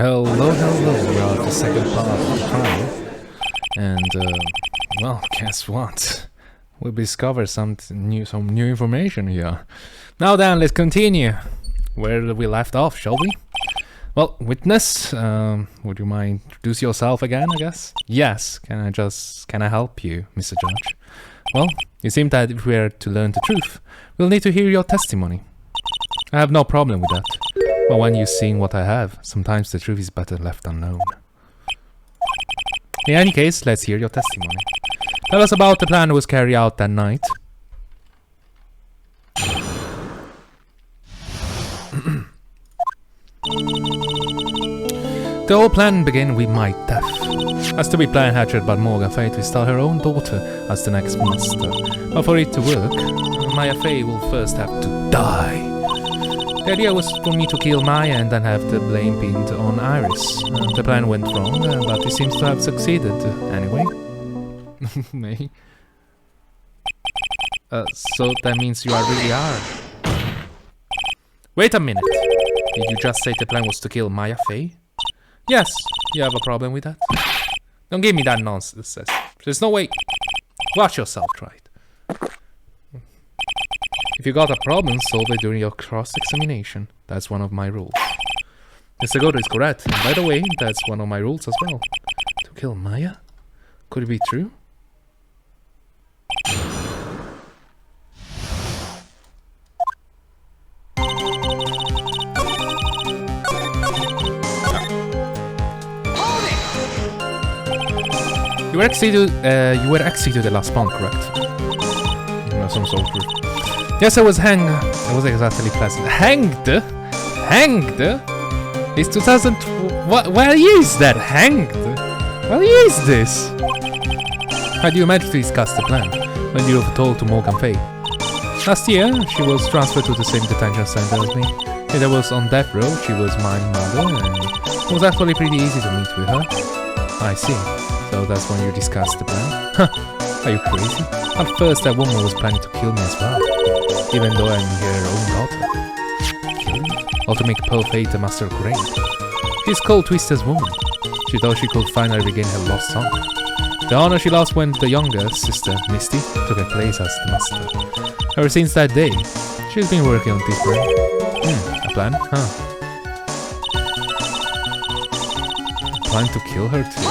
Hello, we are at the second part of the trial. And, well, guess what? We'll discover some new information here. Now then, let's continue. Where we left off, shall we? Well, witness, would you mind introduce yourself again, I guess? Yes, can I help you, Mr. Judge? Well, it seems that if we are to learn the truth, we'll need to hear your testimony. I have no problem with that. But when you've seen what I have, sometimes the truth is better left unknown. In any case, let's hear your testimony. Tell us about the plan that was carried out that night. The whole plan began with my death. As to be planned hatched by Morgan Fay to install her own daughter as the next master. But for it to work, Maya Fay will first have to die. The idea was for me to kill Maya and then have the blame pinned on Iris. The plan went wrong, but it seems to have succeeded anyway. Me? So that means you really are. Wait a minute. Did you just say the plan was to kill Maya Fay? Yes. You have a problem with that? Don't give me that nonsense. There's no way. Watch yourself, try it. If you got a problem, solve it during your cross-examination. That's one of my rules. Mr. Godo is correct. And by the way, that's one of my rules as well. To kill Maya? Could it be true? You were executed last month, correct? Some soldier. Yes, I was hanged. It was exactly pleasant. Hanged? Hanged? It's 2000. What year is that? Hanged? What year is this? How do you manage to discuss the plan when you were told to Morgan Fay? Last year, she was transferred to the same detention center as me. It was on death row. She was my mother, and it was actually pretty easy to meet with her. I see. So that's when you discussed the plan? Huh. Are you crazy? At first that woman was planning to kill me as well. Even though I'm her own daughter. Kill me? Or to make Pearl Fate the master grade. She's cold twisted woman. She thought she could finally regain her lost son. The honor she lost when the younger sister, Misty, took her place as the master. Ever since that day, she's been working on this plan. A plan? Huh. Plan to kill her too?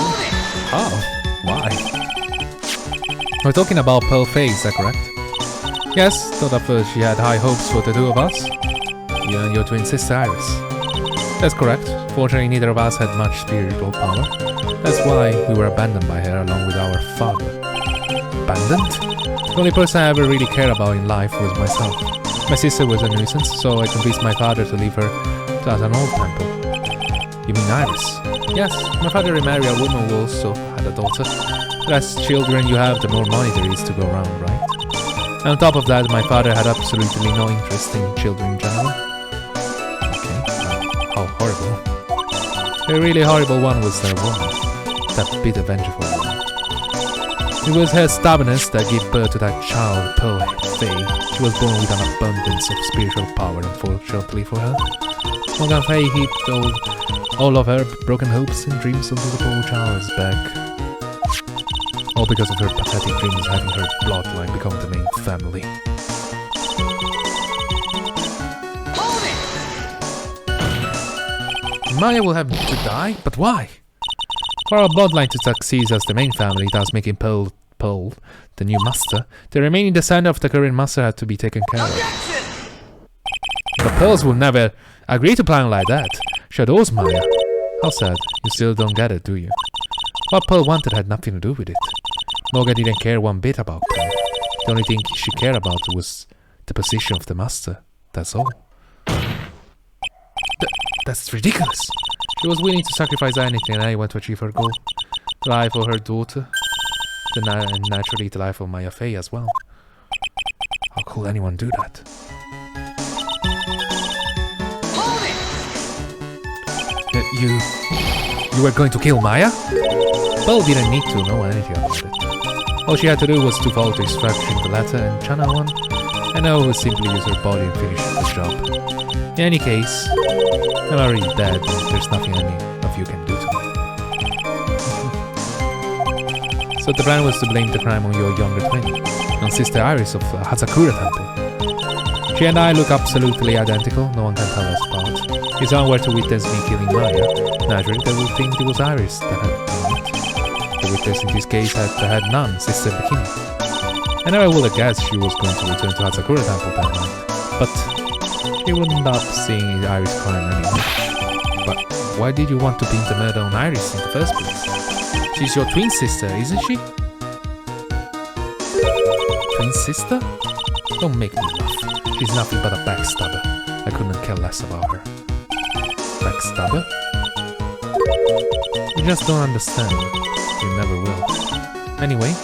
How? Why? We're talking about Pearl Fay, is that correct? Yes, thought at first she had high hopes for the two of us. You and your twin sister Iris. That's correct. Fortunately, neither of us had much spiritual power. That's why we were abandoned by her along with our father. Abandoned? The only person I ever really cared about in life was myself. My sister was a nuisance, so I convinced my father to leave her to an old temple. You mean Iris? Yes, my father remarried a woman who also had a daughter. The less children you have, the more money there is to go around, right? And on top of that, my father had absolutely no interest in children in general. Okay, how horrible. The really horrible one was that woman. That bitter, vengeful woman. It was her stubbornness that gave birth to that child, Pearl Fay. She was born with an abundance of spiritual power, unfortunately for her. Morgan Fay heaped all of her broken hopes and dreams onto the poor child's back. All because of her pathetic dreams having her bloodline become the main family. Maya will have to die? But why? For our bloodline to succeed as the main family, thus making Pearl the new master, the remaining descendant of the current master had to be taken care of. The Pearls will never agree to plan like that. She adores Maya. How sad. You still don't get it, do you? What Pearl wanted had nothing to do with it. Morgan didn't care one bit about Pearl. The only thing she cared about was the position of the master. That's all. That's ridiculous. She was willing to sacrifice anything and anyone to achieve her goal. The life of her daughter. And naturally the life of Maya Fay as well. How could anyone do that? You were going to kill Maya? Pearl didn't need to know anything about it. All she had to do was to follow the instruction in the letter and channel one, and I would simply use her body and finish the job. In any case, I'm already dead and there's nothing of So the plan was to blame the crime on your younger twin, on Sister Iris of Hazakura Temple. She and I look absolutely identical, no one can tell us apart. If someone were to witness me killing Maya, naturally they would think it was Iris that had done it. The witness in this case had none, Sister Bikini. I never would have guessed she was going to return to Hazakura Temple that night, but she wouldn't end up seeing Iris crime anymore. But why did you want to pin the murder on Iris in the first place? She's your twin sister, isn't she? Twin sister? Don't make me laugh. She's nothing but a backstabber. I couldn't care less about her. Backstabber? You just don't understand. You never will. Anyway.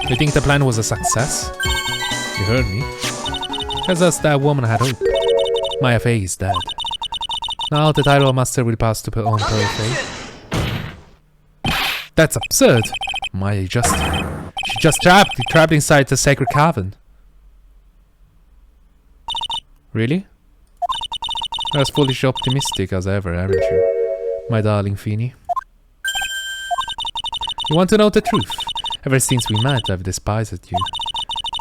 You think the plan was a success? You heard me. As that woman had hope. Maya Fey is dead. Now the title of master will pass to her own Pearl Fey. That's absurd! Maya she just trapped inside the sacred cavern. Really? You're as foolish optimistic as ever, aren't you? My darling Feeny. You want to know the truth? Ever since we met, I've despised you.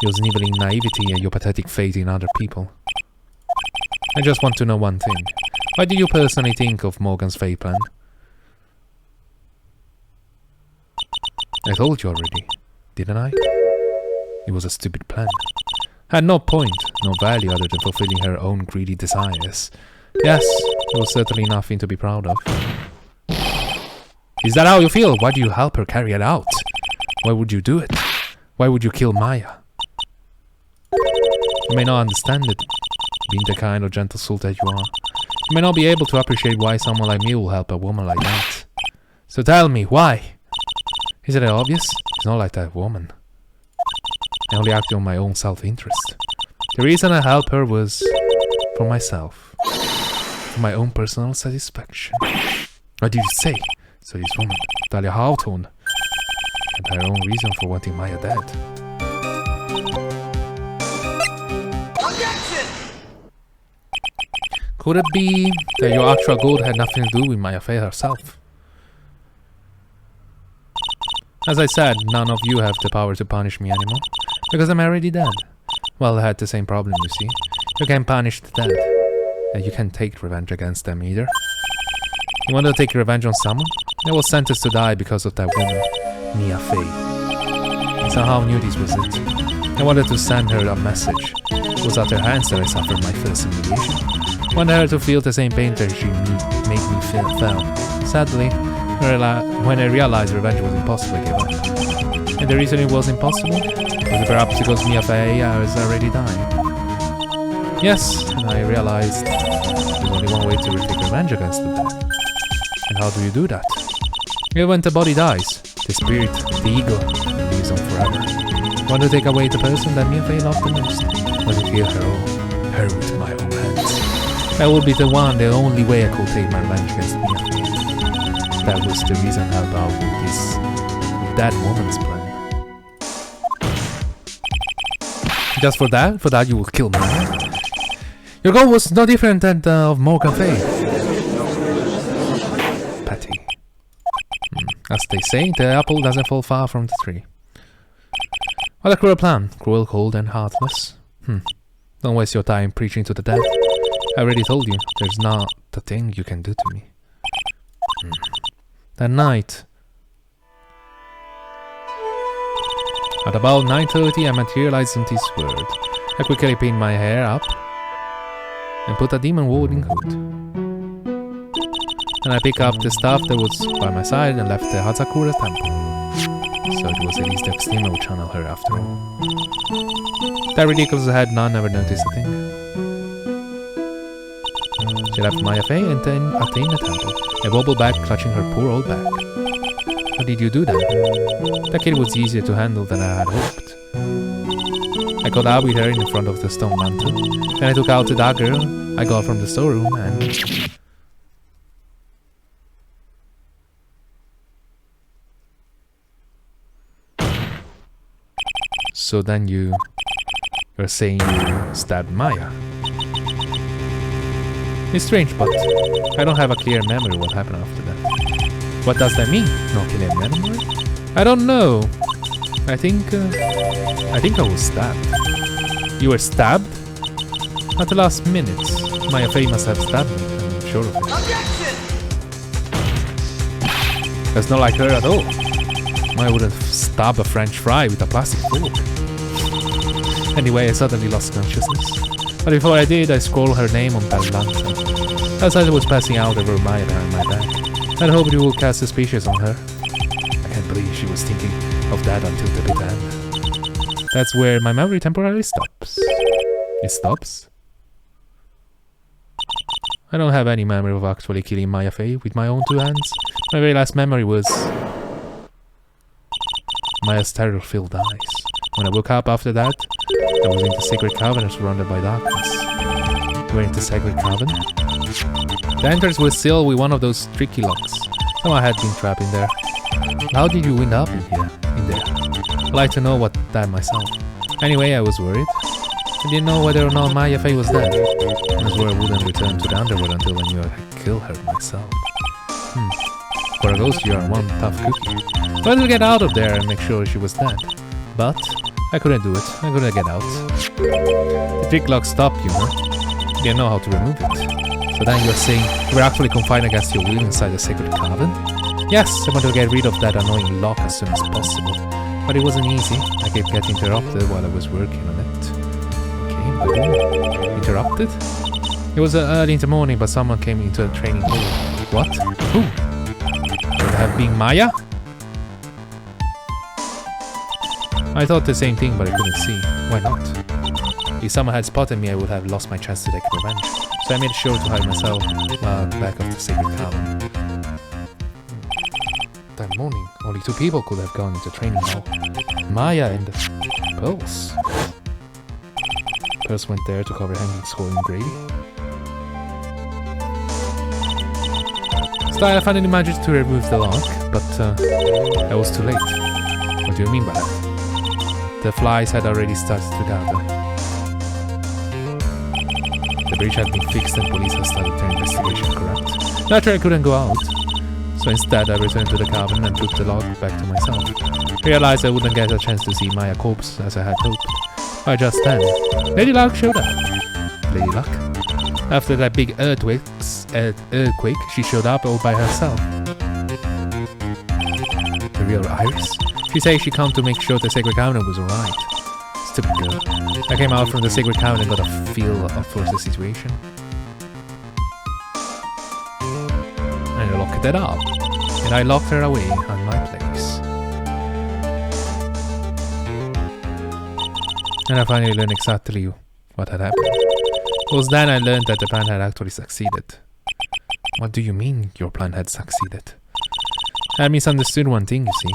Your sniveling naivety and your pathetic faith in other people. I just want to know one thing. Why did you personally think of Morgan's fate plan? I told you already, didn't I? It was a stupid plan. Had no point, no value other than fulfilling her own greedy desires. Yes, it was certainly nothing to be proud of. Is that how you feel? Why do you help her carry it out? Why would you do it? Why would you kill Maya? You may not understand it, being the kind of gentle soul that you are. You may not be able to appreciate why someone like me will help a woman like that. So tell me, why? Isn't it obvious? It's not like that woman. I only acted on my own self-interest. The reason I helped her was for myself. For my own personal satisfaction. What did you say? So this woman, Talia Hawthorne, had her own reason for wanting Maya dead. Could it be that your actual goal had nothing to do with Maya Fey herself? As I said, none of you have the power to punish me anymore, because I'm already dead. Well, I had the same problem, you see. You can't punish the dead, and you can't take revenge against them either. You want to take revenge on someone? I was sentenced to die because of that woman, Mia Fey. I somehow knew this was it. I wanted to send her a message. It was at her hands that I suffered my first humiliation. I wanted her to feel the same pain that she made me feel. Sadly, when I realized revenge was impossible, I gave up. And the reason it was impossible was perhaps because Mia Fey was already dying. Yes, and I realized there's only one way to take revenge against the dead. And how do you do that? Even when the body dies, the spirit, the ego, lives on forever. I want to take away the person that Mia Fey loved the most. I want to kill her with my own hands. That would be the only way I could take my revenge against Mia Fey. That was the reason I helped out with that woman's plan. Just for that you will kill Maya? Your goal was no different than that of Morgan Fey. Petty. As they say, the apple doesn't fall far from the tree. What a cruel plan. Cruel, cold, and heartless. Don't waste your time preaching to the dead. I already told you, there's not a thing you can do to me. That night, at about 9:30, I materialized in this world. I quickly pinned my hair up and put a demon warding hood. And I picked up the stuff that was by my side and left the Hazakura temple. So it was at least the extreme will channel her after all. That ridiculous head nun never noticed a thing. She left Maya Fey and then attained the temple. I wobbled back, clutching her poor old back. How did you do that? That kid was easier to handle than I had hoped. I got out with her in front of the stone mantle. Then I took out the dagger I got from the storeroom and... So then you're saying you stabbed Maya? It's strange, but I don't have a clear memory of what happened after that. What does that mean? No clear memory? I don't know. I think I was stabbed. You were stabbed? At the last minute. Maya Fey must have stabbed me, I'm sure of it. That's not like her at all. Maya wouldn't stab a French fry with a plastic fork. Anyway, I suddenly lost consciousness. But before I did, I scrolled her name on that lantern. As I was passing out, I wrote Maya behind my back. I hoped it would cast suspicion on her. I can't believe she was thinking of that until the bitter end. That's where my memory temporarily stops. It stops? I don't have any memory of actually killing Maya Fey with my own 2 hands. My very last memory was Maya's terror-filled eyes. When I woke up after that, I was in the sacred cavern surrounded by darkness. You were in the sacred cavern? The entrance was sealed with one of those tricky locks. Someone had been trapped in there. How did you end up in there? I'd like to know what that myself. Anyway, I was worried. I didn't know whether or not Maya Fey was dead. I swore I wouldn't return to the underworld until I knew I had killed her myself. For a ghost, you are one tough cookie. I wanted to get out of there and make sure she was dead. But I couldn't do it. I couldn't get out. The trick lock stopped you, huh? You didn't know how to remove it. So then you're saying you were actually confined against your will inside the sacred cavern? Yes, I wanted to get rid of that annoying lock as soon as possible. But it wasn't easy. I kept getting interrupted while I was working on it. Okay, interrupted? It was early in the morning, but someone came into the training hall. What? Who? Would it have been Maya? I thought the same thing, but I couldn't see. Why not? If someone had spotted me, I would have lost my chance to take revenge. So I made sure to hide myself back of the sacred cavern. That morning, only 2 people could have gone into training hall. Maya and Pearls. Pearls went there to cover hanging skull in gravy. So I finally managed to remove the lock, but I was too late. What do you mean by that? The flies had already started to gather. The breach had been fixed and police had started their investigation, correct? Naturally I couldn't go out. So instead I returned to the cavern and took the lock back to myself. Realized I wouldn't get a chance to see Maya's corpse as I had hoped. But just then, Lady Luck showed up. Lady Luck? After that big earthquake, she showed up all by herself. The real Iris? She said she came to make sure the sacred cavern was alright. Stupid girl. I came out from the sacred cavern and got a feel for the situation. And I locked it up. And I locked her away on my place. And I finally learned exactly what had happened. It was then I learned that the plan had actually succeeded. What do you mean your plan had succeeded? I misunderstood one thing, you see.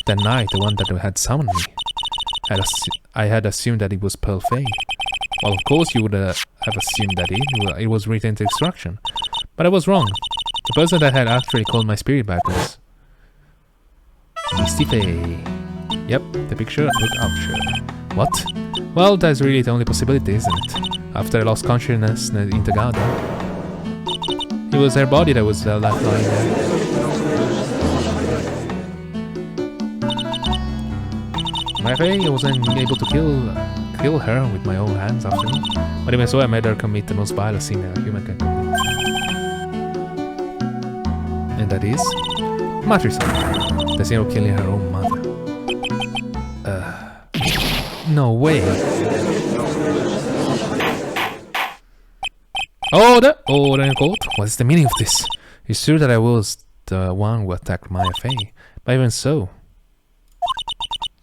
That night, the one that had summoned me. I had assumed that it was Pearl Fey. Well, of course you would have assumed that it was written into instruction. But I was wrong. The person that had actually called my spirit back was Misty Fey. Yep, the picture looked Oucher. What? Well, that's really the only possibility, isn't it? After I lost consciousness in the garden. It was her body that was left lying there. My Fey, I wasn't able to kill her with my own hands after all. But even so, I made her commit the most vile sin a human can commit. And that is matricide. The sin of killing her own mother. No way. Order in court. What is the meaning of this? It's true that I was the one who attacked Maya Fey, but even so,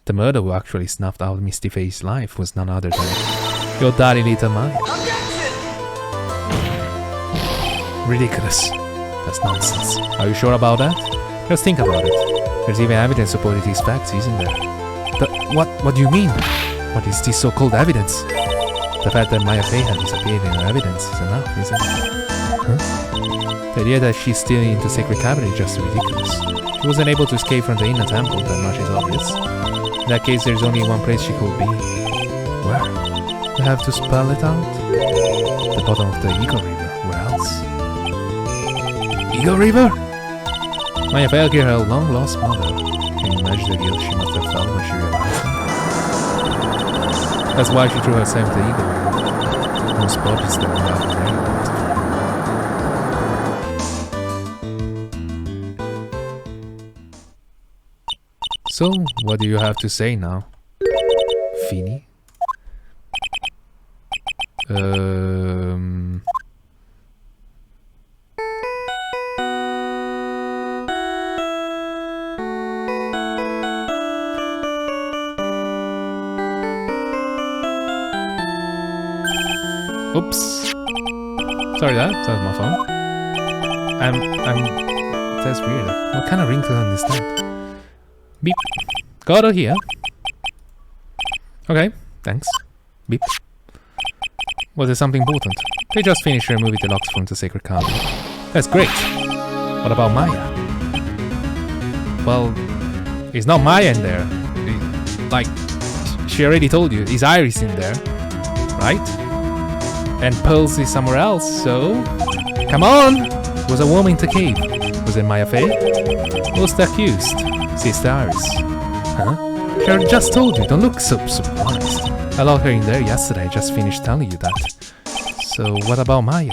the murderer who actually snuffed out Misty Fey's life was none other than your daddy little Maya. Ridiculous. That's nonsense. Are you sure about that? Just think about it. There's even evidence supporting these facts, isn't there? What do you mean? What is this so-called evidence? The fact that Maya Fey had disappeared in her evidence is enough, isn't it? Huh? The idea that she's still in the sacred cavern is just ridiculous. She wasn't able to escape from the inner temple, that much is obvious. In that case, there's only one place she could be. Where? I have to spell it out? The bottom of the Eagle River. Where else? Eagle River? Maya felt her long-lost mother. Can you imagine the guilt she must have felt when she realized it? That's why she threw herself into the Eagle River. Most bodies that were out there. So, what do you have to say now, Feeny? Oops. Sorry, that was my phone. That's weird. What kind of ringtone is that? Beep. Got it here. Okay, thanks. Beep. Was there something important? They just finished removing the locks from the sacred carving. That's great. What about Maya? Well, it's not Maya in there. Like, she already told you, is Iris in there, right? And Pearls is somewhere else, so... Come on! Was a woman in the cave. Was it Maya Fey? Who's the accused? Sister Iris. Huh? She just told you, don't look so surprised. I locked her in there yesterday, I just finished telling you that. So what about Maya?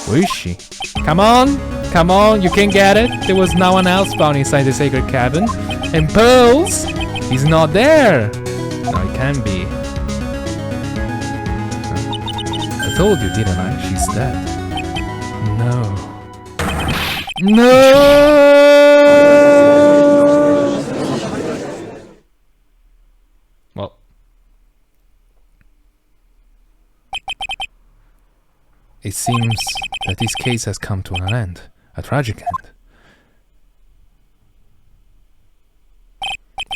Where is she? Come on! Come on, you can get it! There was no one else found inside the sacred cabin. And Pearls! He's not there! No, it can't be. I told you, didn't I? She's dead. No. No! Well. It seems that this case has come to an end. A tragic end.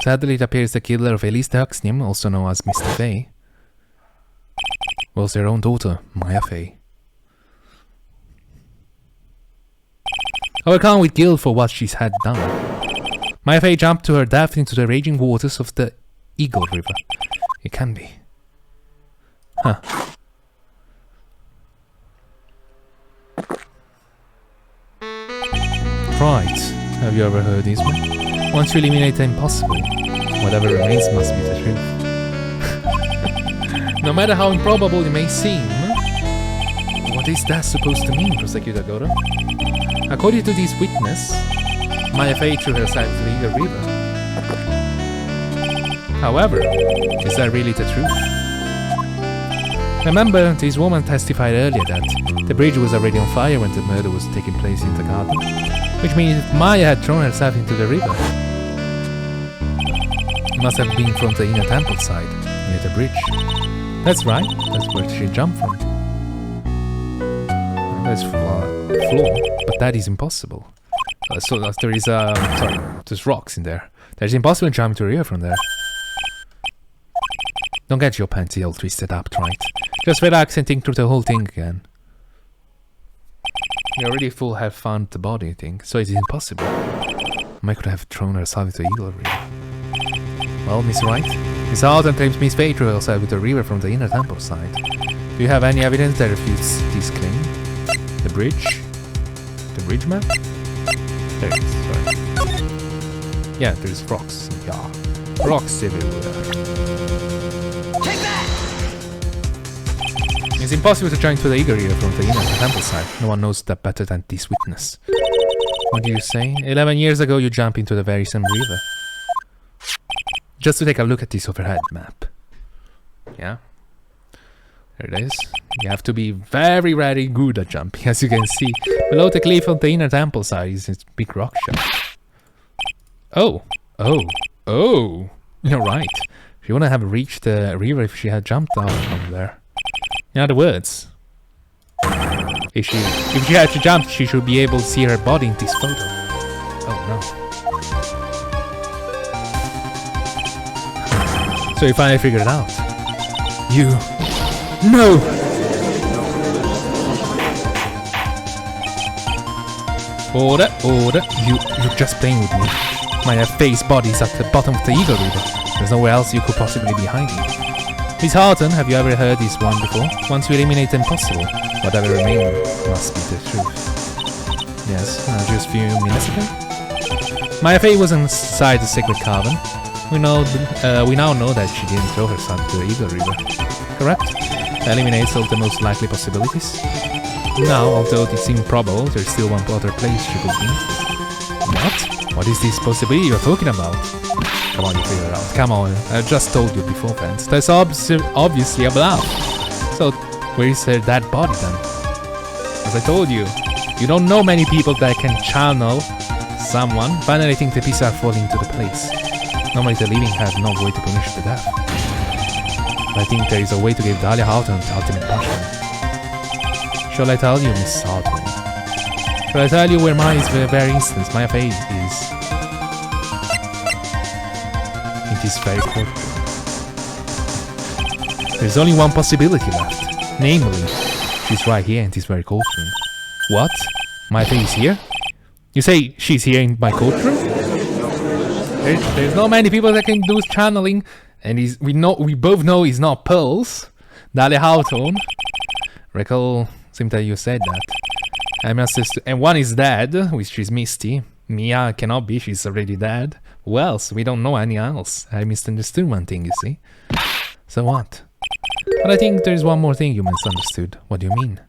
Sadly, it appears the killer of Elise Duxnium, also known as Mr. Fay, was their own daughter, Maya Fey. Overcome with guilt for what she's had done, Maya Fey jumped to her death into the raging waters of the Eagle River. It can be. Huh. Right. Have you ever heard this one? Once you eliminate the impossible, whatever remains must be the truth. No matter how improbable it may seem, what is that supposed to mean, Prosecutor Goro? According to this witness, Maya Fey threw herself into the Eagle River. However, is that really the truth? Remember, this woman testified earlier that the bridge was already on fire when the murder was taking place in the garden, which means if Maya had thrown herself into the river, it must have been from the inner temple side, near the bridge. That's right, that's where she jumped from. That's floor, but that is impossible. So there is there's rocks in there. There's impossible to jump to the river from there. Don't get your panty all twisted up, right? Just relax and think through the whole thing again. You already full have found the body, I think, so it's impossible. Maya could have thrown herself into the Eagle River. Well, Miss Wright, Miss Alden claims Miss Fey threw herself into the river from the inner temple side. Do you have any evidence that refutes this claim? The bridge? The bridge map? There it is, sorry. Yeah, there's rocks. Yeah. Rocks everywhere. Take that! It's impossible to jump to the Eagle River from the inner temple side. No one knows that better than this witness. What do you say? 11 years ago you jumped into the very same river. Just to take a look at this overhead map. Yeah. There it is. You have to be very, very good at jumping, as you can see. Below the cliff on the inner temple side is this big rock shell. Oh. You're right. She wouldn't have reached the river if she had jumped out from there. In other words, if she had to jump, she should be able to see her body in this photo. Oh no. So you finally figured it out. You... No! Order. You're just playing with me. Maya Fey's body is at the bottom of the Eagle River. There's nowhere else you could possibly be hiding. Miss Harton, have you ever heard this one before? Once you eliminate the impossible, whatever remains must be the truth. Yes, just a few minutes ago. Maya Fey was inside the sacred cavern. We now know that she didn't throw herself into the Eagle River. Correct? That eliminates all the most likely possibilities. Now, although it seems probable, there's still one other place she could be. What? What is this possibility you're talking about? Come on, you figure it out. Come on, I just told you before, friends. That's obviously a bluff. So, where is her dead body then? As I told you, you don't know many people that can channel someone. Finally, I think the pieces are falling into the place. Normally, the living have no way to punish the death. But I think there is a way to give Dahlia Houghton the ultimate punishment. Shall I tell you, Miss Houghton? Shall I tell you where Maya is the very instance Maya Fey is? In this very courtroom. There's only one possibility left. Namely, she's right here in this very courtroom. What? Maya Fey is here? You say she's here in my courtroom? There's not many people that can do channeling, and we both know he's not Pearls. Dahlia Houghton. Recall, seems that you said that. And one is dead, which is Misty. Mia cannot be, she's already dead. Who else? We don't know any else. I misunderstood one thing, you see. So what? But I think there's one more thing you misunderstood. What do you mean?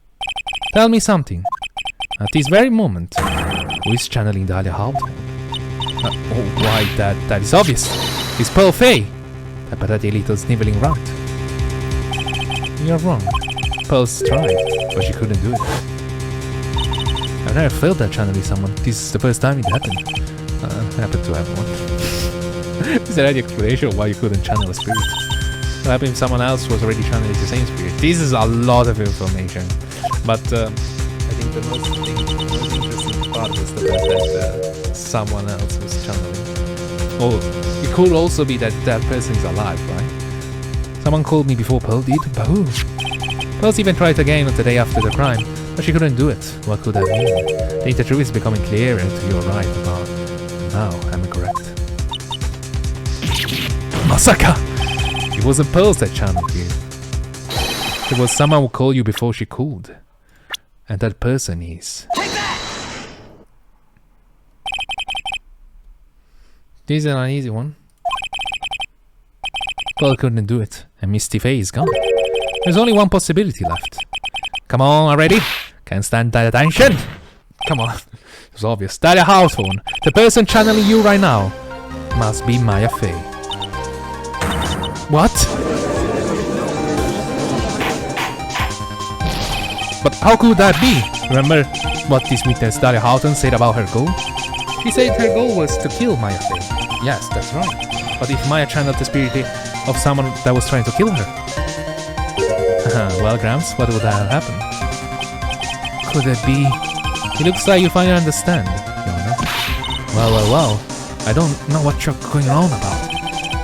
Tell me something. At this very moment, who is channeling Dahlia Houghton? Oh, why, that is obvious. It's Pearl Fey. That pathetic little sniveling rat. You're wrong. Pearl's tried, but she couldn't do it. I've never felt that channeling someone. This is the first time it happened. Happened to everyone. Is there any explanation of why you couldn't channel a spirit? What happened if someone else was already channeling the same spirit? This is a lot of information. But I think the most interesting part was the fact that someone else was channeling. Oh, it could also be that that person is alive, right? Someone called me before Pearl did, but who? Pearl even tried again on the day after the crime, but she couldn't do it. What could that mean? I think the truth is becoming clearer to your right, but now I'm correct. Masaka! It wasn't Pearl that channeled you. It was someone who called you before she could. And that person is... This is an easy one. Pearl couldn't do it, and Misty Fey is gone. There's only one possibility left. Come on, already? Can't stand that attention? Come on. It's obvious. Dahlia Houghton, the person channeling you right now, must be Maya Fey. What? But how could that be? Remember what this witness Dahlia Houghton said about her goal? She said her goal was to kill Maya Fey. Yes, that's right. But if Maya channeled the spirit of someone that was trying to kill her? Well, Gramps, what would have happened? Could it be... It looks like you finally understand, Yona. Well. I don't know what you're going on about.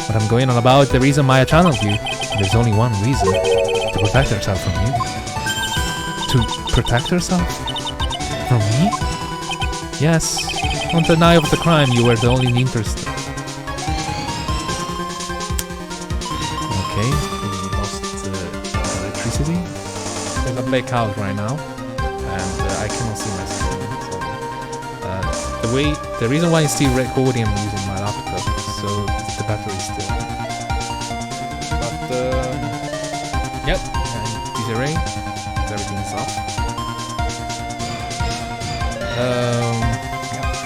What I'm going on about is the reason Maya channeled you. There's only one reason. To protect herself from you. To protect herself? From me? Yes. On the night of the crime, you were the only interested. Okay, we lost electricity. There's a blackout right now, and I cannot see my screen. So, the reason why I'm still recording, I'm using my laptop, so the battery is still. But yep, and disarray. Everything's off.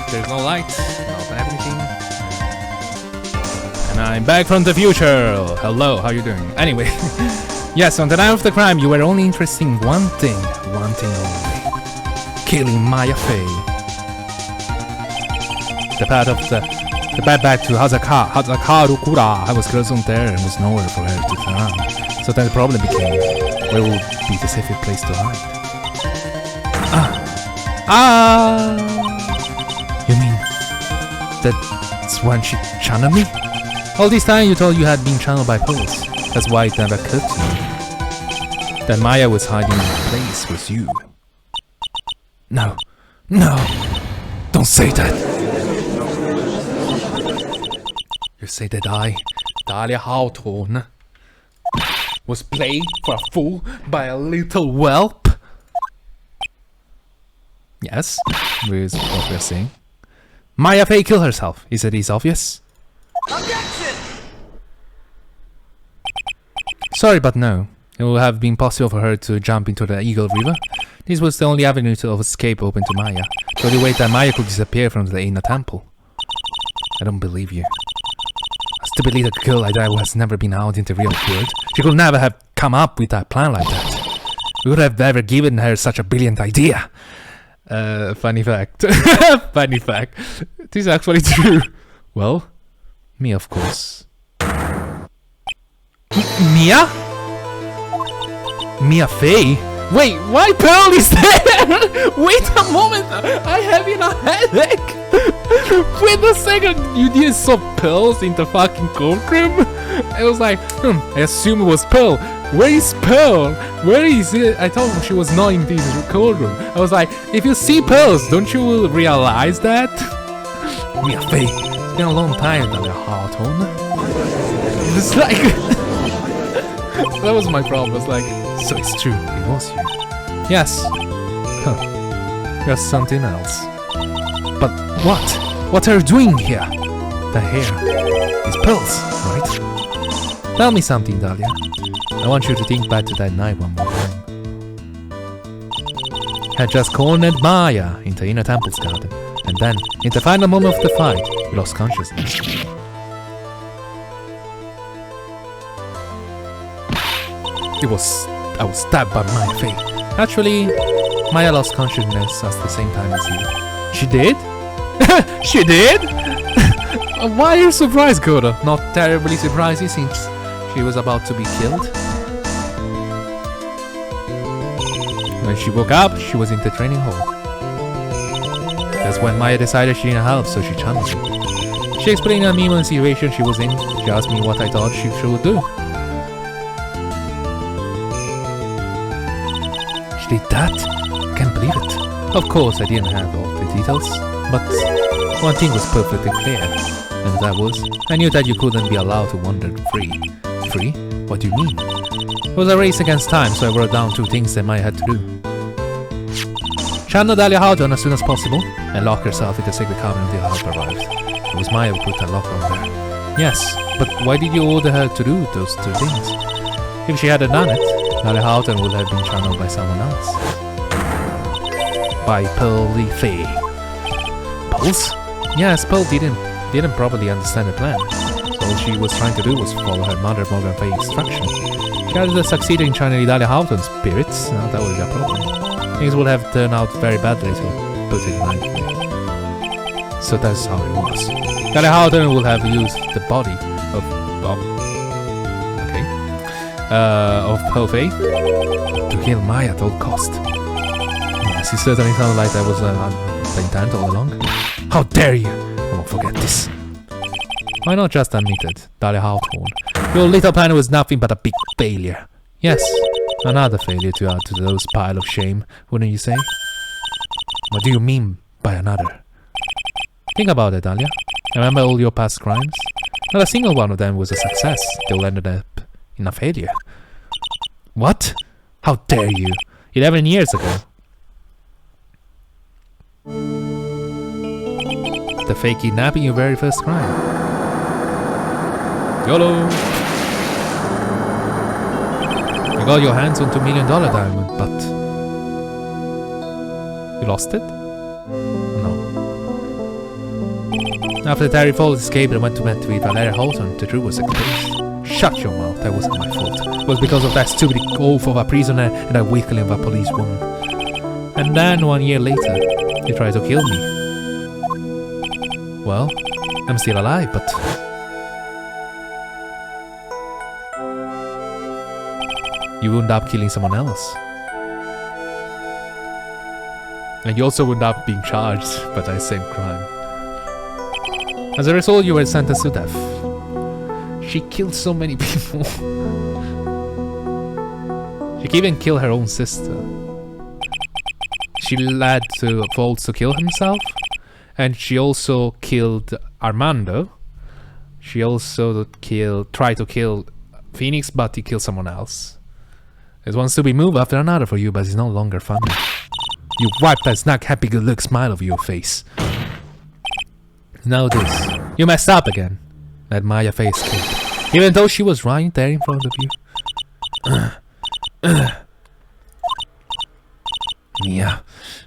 There's no light, not everything. And I'm back from the future! Hello, how you doing? Anyway, yes, on the night of the crime, you were only interested in one thing only. Killing Maya Fey. The path back to Hazakarukura, I was closed there and was nowhere for her to turn. So then the problem became, where would be the safest place to hide? You mean that's when she channeled me? All this time you thought you had been channeled by Pearls. That's why it never occurred to me that Maya was hiding in the place with you. No, don't say that. You say that Dahlia Houghton, was played for a fool by a little whelp? Yes, with what we're saying. Maya Fey killed herself. Is it obvious? Objection! Sorry, but no. It would have been possible for her to jump into the Eagle River. This was the only avenue of escape open to Maya. The only way that Maya could disappear from the inner temple. I don't believe you. A stupid little girl like that who has never been out in the real world. She could never have come up with that plan like that. We would have never given her such a brilliant idea. Funny fact. Funny fact. This is actually true. Well, me of course. Mia? Mia Fey? Wait, why Pearl is there? Wait a moment, I have a headache. Wait a second, you didn't saw Pearls in the fucking courtroom? I was like, I assume it was Pearl. Where is Pearl? Where is it? I thought she was not in this courtroom. I was like, if you see Pearls, don't you realize that? Mia Fey, it's been a long time that your heart on. It's like... that was my problem. I was like, so it's true, it was you. Yes. Huh. You're something else. But what? What are you doing here? The hair is Pearls, right? Tell me something, Dahlia. I want you to think back to that night one more time. Had just cornered Maya in the inner temple's garden, and then, in the final moment of the fight, you lost consciousness. I was stabbed by Maya Fey. Actually, Maya lost consciousness at the same time as you. She did? She did? Why are you surprised, Koda? Not terribly surprised since she was about to be killed. When she woke up, she was in the training hall. That's when Maya decided she didn't help, so she challenged me. She explained to me what situation she was in. She asked me what I thought she should do. She did that? I can't believe it. Of course, I didn't have all the details, but one thing was perfectly clear, and that was, I knew that you couldn't be allowed to wander free. Free? What do you mean? It was a race against time, so I wrote down 2 things that Maya had to do. Channel Dahlia Houghton as soon as possible, and lock herself in the sacred cabinet until help arrived. It was Maya who put that lock on there. Yes, but why did you order her to do those 2 things? If she hadn't done it, Dahlia Houghton would have been channeled by someone else. By Pearly Fey. Pearls? Yes, Pearl didn't properly understand the plan. So all she was trying to do was follow her mother Morgan Fey's instruction. She had succeeded in channeling Dahlia Houghton's spirits. Now that would be a problem. Things would have turned out very badly, to put it mildly. So that's how it was. Dahlia Houghton would have used the body of Pearl Fey to kill Maya at all cost. Yes, it certainly sounded like that was the intent all along. How dare you! I won't forget this. Why not just admit it, Dahlia Houghton? Your little plan was nothing but a big failure. Yes, another failure to add to those pile of shame, wouldn't you say? What do you mean by another? Think about it, Dahlia. Remember all your past crimes? Not a single one of them was a success. They all ended up in a failure. What? How dare you? 11 years ago. The fake kidnapping, your very first crime. YOLO! You got your hands on $2 million diamond, but... you lost it? No. After Terry Falls escaped and went to meet with Valeria Houghton, the truth was exposed. Shut your mouth, that wasn't my fault. It was because of that stupid oath of a prisoner and a weakling of a policewoman. And then 1 year later, you tried to kill me. Well, I'm still alive, but... you wound up killing someone else. And you also wound up being charged by the same crime. As a result, you were sentenced to death. She killed so many people. She even killed her own sister. She led to Falls to kill himself. And she also killed Armando. She also tried to kill Phoenix, but he killed someone else. There's one stupid move after another for you, but it's no longer funny. You wipe that snack happy good look smile over your face. Now this. You messed up again. Let Maya Fey escape. Even though she was right there in front of you.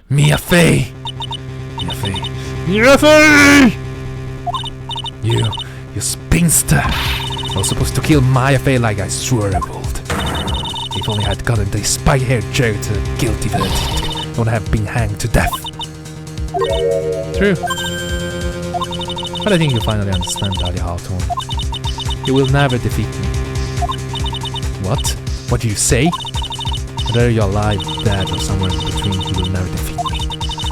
Mia Fey! You spinster! I was supposed to kill Maya Fey like I swore I would. If only I had gotten the spy-haired jerk to a guilty verdict, I would have been hanged to death. True. But I think you finally understand, Dahlia Hawthorne. You will never defeat me. What? What do you say? Whether you're alive, dead, or somewhere in between, you will never defeat me.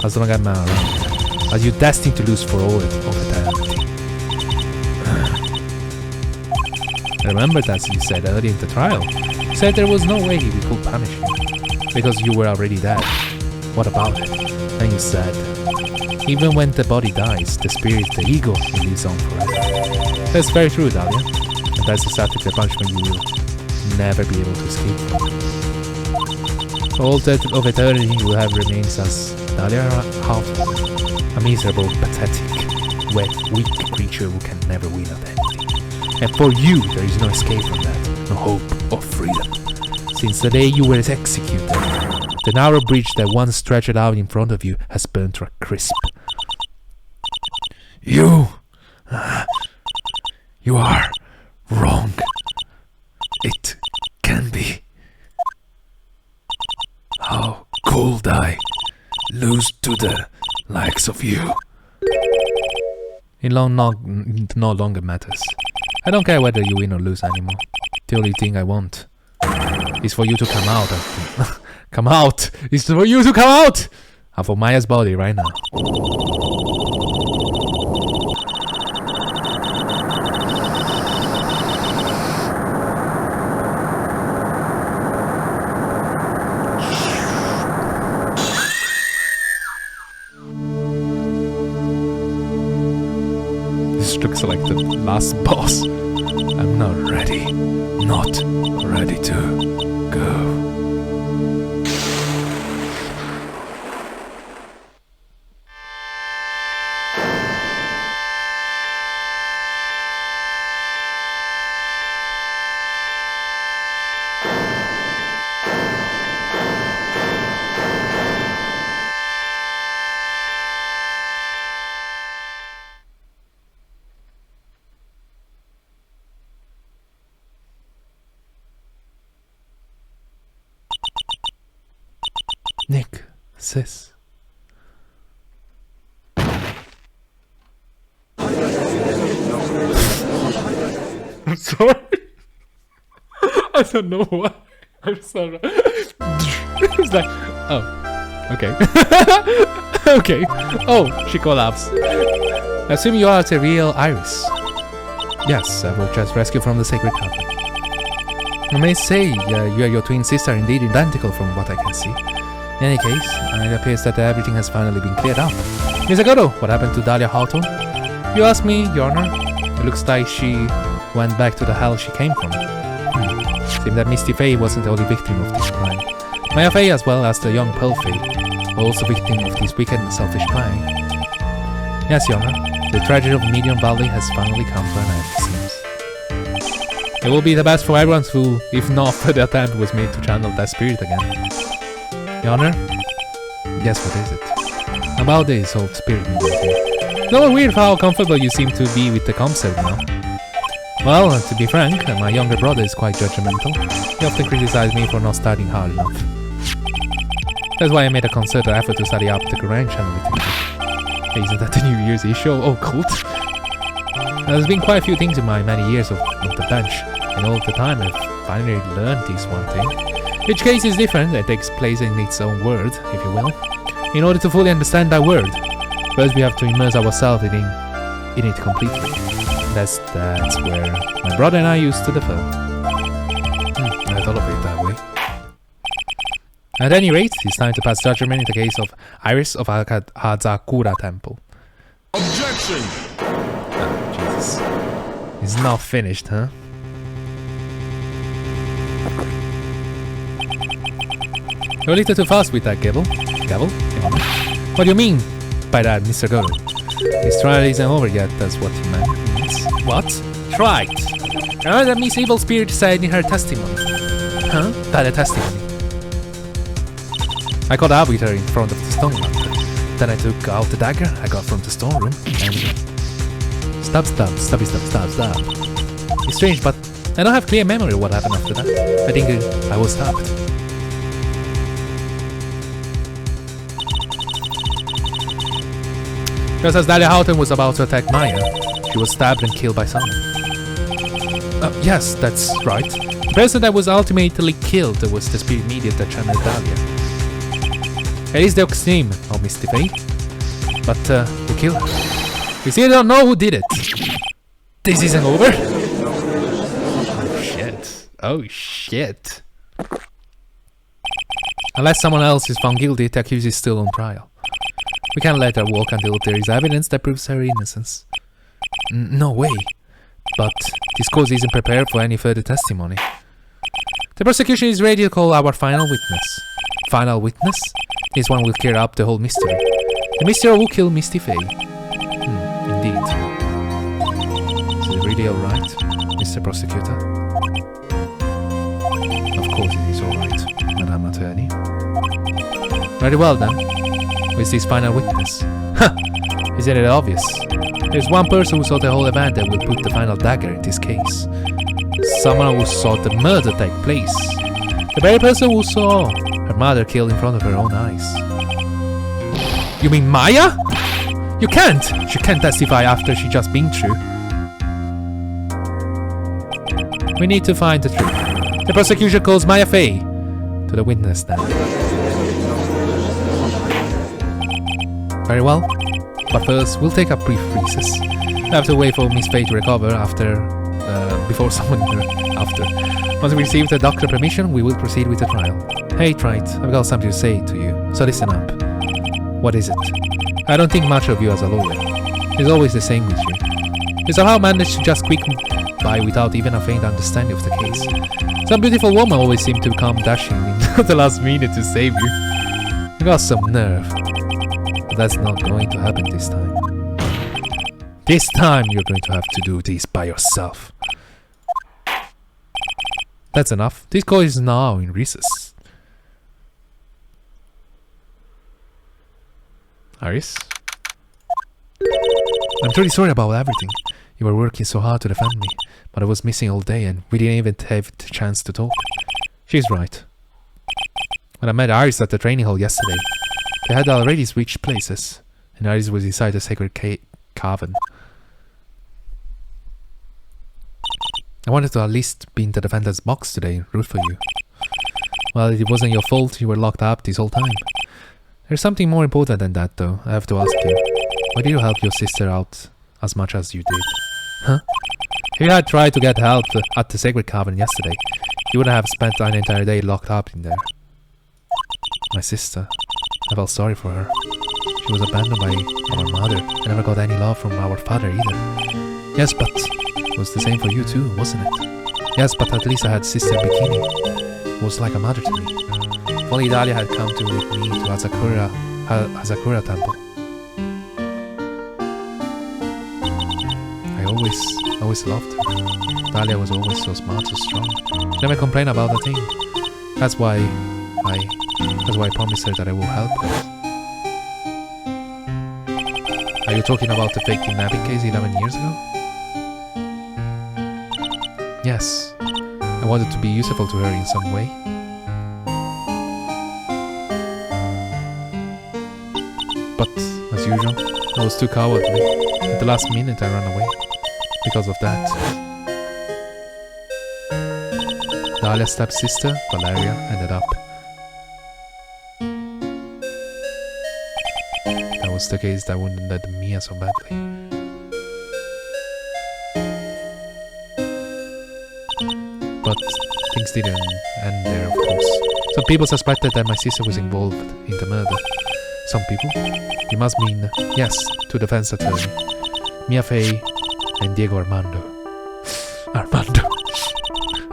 As long as I'm around, as you're destined to lose for all of eternity. I remember that you said earlier in the trial. You said there was no way we could punish you, because you were already dead. What about it? And you said, even when the body dies, the spirit, the ego, lives on forever. That's very true, Dahlia. And that's exactly the punishment you will never be able to escape from. For all of eternity, you will have remains as Dahlia Hawthorne, a miserable, pathetic, wet, weak creature who can never win at anything. And for you, there is no escape from that, no hope of freedom. Since the day you were executed, the narrow bridge that once stretched out in front of you has burned to a crisp. You are wrong. It can be. How could I lose to the likes of you? It no longer matters. I don't care whether you win or lose anymore. The only thing I want is for you to come out. Come out! It's for you to come out! Out of Maya's body right now. This looks like the last boss. I'm not ready. Not ready to go. Nick, sis. I'm sorry. I don't know why. I'm sorry. It's like, oh, okay. Okay. Oh, she collapsed. I assume you are the real Iris. Yes, I was just rescued from the sacred cup. I may say, you and your twin sister are indeed identical from what I can see. In any case, it appears that everything has finally been cleared up. Miss Agoro, what happened to Dahlia Hawthorne? You asked me, Your Honor. It looks like she went back to the hell she came from. Seems that Misty Faye wasn't the only victim of this crime. Maya Faye, as well as the young Pearl Faye, were also victims of this wicked and selfish crime. Yes, Your Honor. The tragedy of Medium Valley has finally come to an end, it seems. It will be the best for everyone who, if not for the attempt was made to channel that spirit again. Your Honor? Yes, what is it? About this whole spirit movement here. It's not weird how comfortable you seem to be with the concept now. Well, to be frank, my younger brother is quite judgmental. He often criticizes me for not studying hard enough. That's why I made a concerted effort to study up the Korean channel with him. Isn't that the New Year's issue? Oh, cult! There's been quite a few things in my many years of the bench, and all the time I've finally learned this one thing. Each case is different, it takes place in its own world, if you will. In order to fully understand that world, first we have to immerse ourselves in it completely. That's where my brother and I used to differ. I thought of it that way. At any rate, it's time to pass judgment in the case of Iris of Hazakura Temple. Objection! Oh, Jesus. It's not finished, huh? You're a little too fast with that, Gable. Gavel? What do you mean by that, Mr. Gordon? His trial isn't over yet, that's what he means. What? Tried. Remember that Miss Evil Spirit said in her testimony. Huh? That a testimony. I caught up with her in front of the stone mountain. Then I took out the dagger I got from the stone room and... Stop. It's strange, but I don't have clear memory of what happened after that. I think I was stabbed. Just as Dahlia Houghton was about to attack Maya, she was stabbed and killed by someone. Yes, that's right. The person that was ultimately killed was the spirit medium that channeled Dahlia. It is the extreme of Misty Faye, but we killed her. We still don't know who did it. This isn't over. Oh shit. Unless someone else is found guilty, the accused is still on trial. We can't let her walk until there is evidence that proves her innocence. No way. But this cause isn't prepared for any further testimony. The prosecution is ready to call our final witness. Final witness? This one will clear up the whole mystery. The mystery of who killed Misty Faye. Indeed. Is it really alright, Mr. Prosecutor? Of course it is alright, Madam Attorney. Very well then. Who is this final witness? Ha! Isn't it obvious? There's one person who saw the whole event that will put the final dagger in this case. Someone who saw the murder take place. The very person who saw her mother killed in front of her own eyes. You mean Maya? You can't! She can't testify after she just been through. We need to find the truth. The prosecution calls Maya Faye to the witness stand. Very well, but first we'll take a brief recess. We have to wait for Miss Faye to recover before summoning her after. Once we receive the doctor permission, we will proceed with the trial. Hey Trite, I've got something to say to you, so listen up. What is it? I don't think much of you as a lawyer. It's always the same with you. You somehow manage to just squeak by without even a faint understanding of the case. Some beautiful woman always seems to come dashing in at the last minute to save you. You got some nerve. But that's not going to happen this time. This time you're going to have to do this by yourself. That's enough. This court is now in recess. Iris? I'm truly sorry about everything. You were working so hard to defend me, but I was missing all day and we didn't even have the chance to talk. She's right. When I met Iris at the training hall yesterday, they had already switched places, and Iris was inside the sacred cavern. I wanted to at least be in the defendant's box today and root for you. Well, it wasn't your fault you were locked up this whole time. There's something more important than that though, I have to ask you. Why did you help your sister out as much as you did? Huh? If you had tried to get help at the sacred cavern yesterday, you would have spent an entire day locked up in there. My sister. I felt sorry for her. She was abandoned by our mother and never got any love from our father either. Yes, but it was the same for you too, wasn't it? Yes, but at least I had Sister Bikini. It was like a mother to me. If only Dahlia had come with me to Hazakura Temple. I always loved her. Dahlia was always so smart, so strong. She never complained about a thing. That's why I promised her that I will help her. Are you talking about the fake kidnapping case 11 years ago? Yes. I wanted to be useful to her in some way. But, as usual, I was too cowardly. At the last minute I ran away. Because of that. Dahlia's stepsister, Valeria, ended up. That was the case that wouldn't let Mia so badly. But things didn't end there, of course. Some people suspected that my sister was involved in the murder. Some people? You must mean, yes, to the defense attorney. Mia Faye and Diego Armando.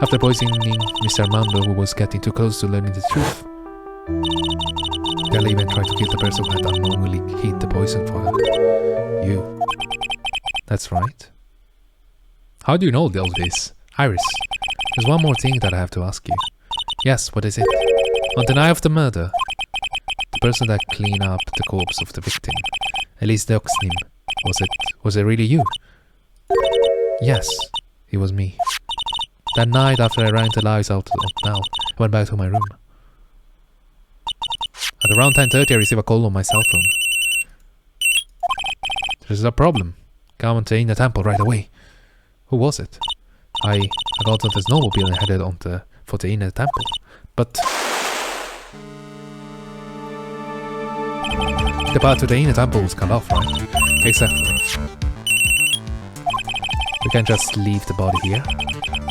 After poisoning Mr. Armando, who was getting too close to learning the truth. Della even tried to kill the person who had unknowingly hid the poison for her. You. That's right. How do you know all this? Iris, there's one more thing that I have to ask you. Yes, what is it? On the night of the murder, the person that cleaned up the corpse of the victim, Elise Deoxnim, was it really you? Yes, it was me. That night after I ran the lights out now, I went back to my room. At around 10:30 I received a call on my cell phone. There's a problem. Come to the temple right away. Who was it? I got on the snowmobile and headed for the inner temple. But the path to the inner temple was cut off, right? Exactly. We can't just leave the body here.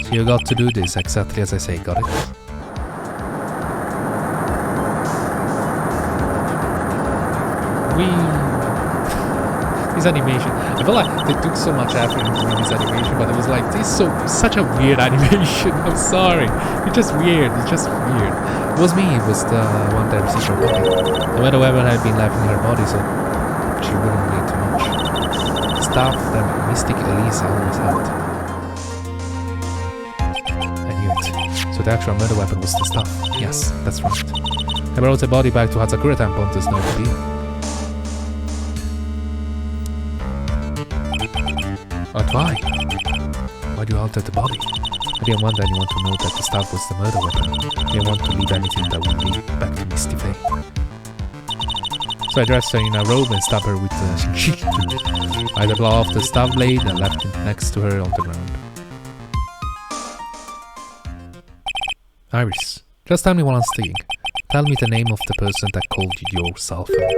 So you got to do this exactly as I say, got it? This animation, I feel like they took so much effort into doing this animation, but it was like, this is such a weird animation. I'm sorry, it's just weird. It was me, it was the one that received her body. The widow Evan had been left in her body, so she wouldn't bleed too much. Stuff that Mystic Elisa always had. I knew it. So the actual murder weapon was the stuff. Yes, that's right. I brought the body back to Hatsakura Temple on the snowmobile. But why? Why do you alter the body? I didn't want anyone to know that the staff was the murder weapon. I didn't want to leave anything that would lead back to Misty Faye. So I dressed her in a robe and stabbed her with the shinshiku. I blew off the staff blade and left it next to her on the ground. Iris, just tell me one thing. Tell me the name of the person that called you your cell phone.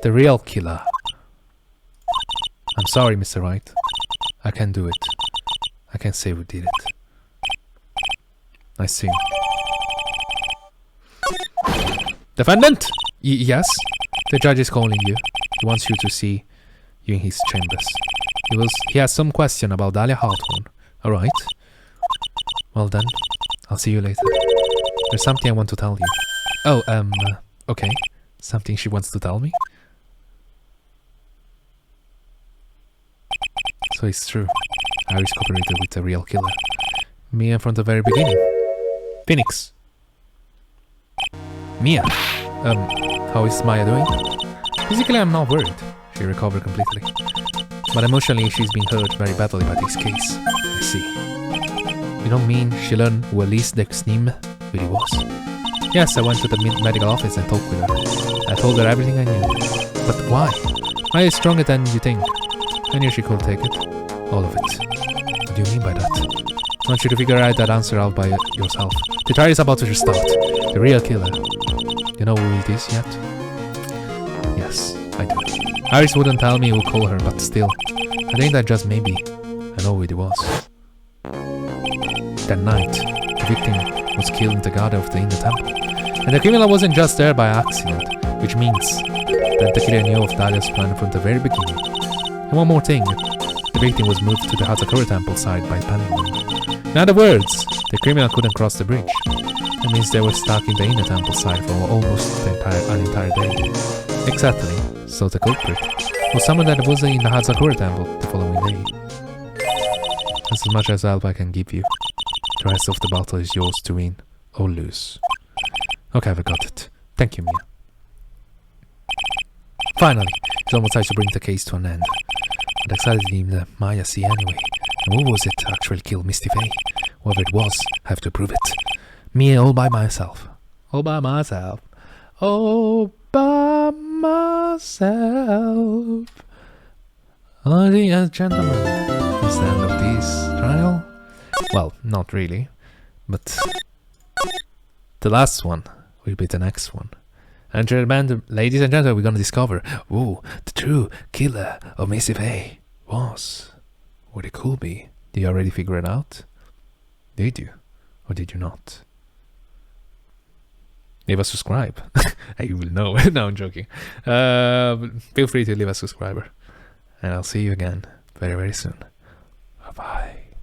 The real killer. I'm sorry, Mr. Wright. I can't do it. I can't say who did it. I see. Defendant! Yes? The judge is calling you. He wants you to see you in his chambers. He has some question about Dahlia Hawthorne. Alright. Well then, I'll see you later. There's something I want to tell you. Oh, okay. Something she wants to tell me? So it's true. Iris cooperated with the real killer. Mia from the very beginning. Phoenix. Mia. How is Maya doing? Physically I'm not worried. She recovered completely. But emotionally she's been hurt very badly by this case. I see. You don't mean she learned who Elise Dexnim really was? Yes, I went to the medical office and talked with her. I told her everything I knew. But why? Maya is stronger than you think. I knew she could take it. All of it. What do you mean by that? I want you to figure out that answer out by yourself. The trial is about to start. The real killer. You know who it is yet? Yes, I do. Iris wouldn't tell me who called her, but still. I think that just maybe I know who it was. That night, the victim was killed in the garden of the inner temple. And the criminal wasn't just there by accident, which means that the killer knew of Dahlia's plan from the very beginning. And one more thing, the victim was moved to the Hatsakura temple side by Panning. In other words, the criminal couldn't cross the bridge. That means they were stuck in the inner temple side for almost an entire day. Exactly, so the culprit was someone that wasn't in the Hatsakura temple the following day. That's as much as help I can give you. The rest of the battle is yours to win or lose. Okay, I got it. Thank you, Mia. Finally, it's almost time to bring the case to an end. I decided to leave the Maya see anyway. And who was it that actually killed Misty Faye? Whoever it was, I have to prove it. Me all by myself. All by myself. All by myself. Ladies and gentlemen, it's the end of this trial. Well, not really. But the last one will be the next one. And ladies and gentlemen, we're gonna discover who the true killer of Misty Faye was. What it could be. Did you already figure it out? Did you? Or did you not? Leave a subscribe. You will know. No, I'm joking. Feel free to leave a subscriber. And I'll see you again very, very soon. Bye-bye.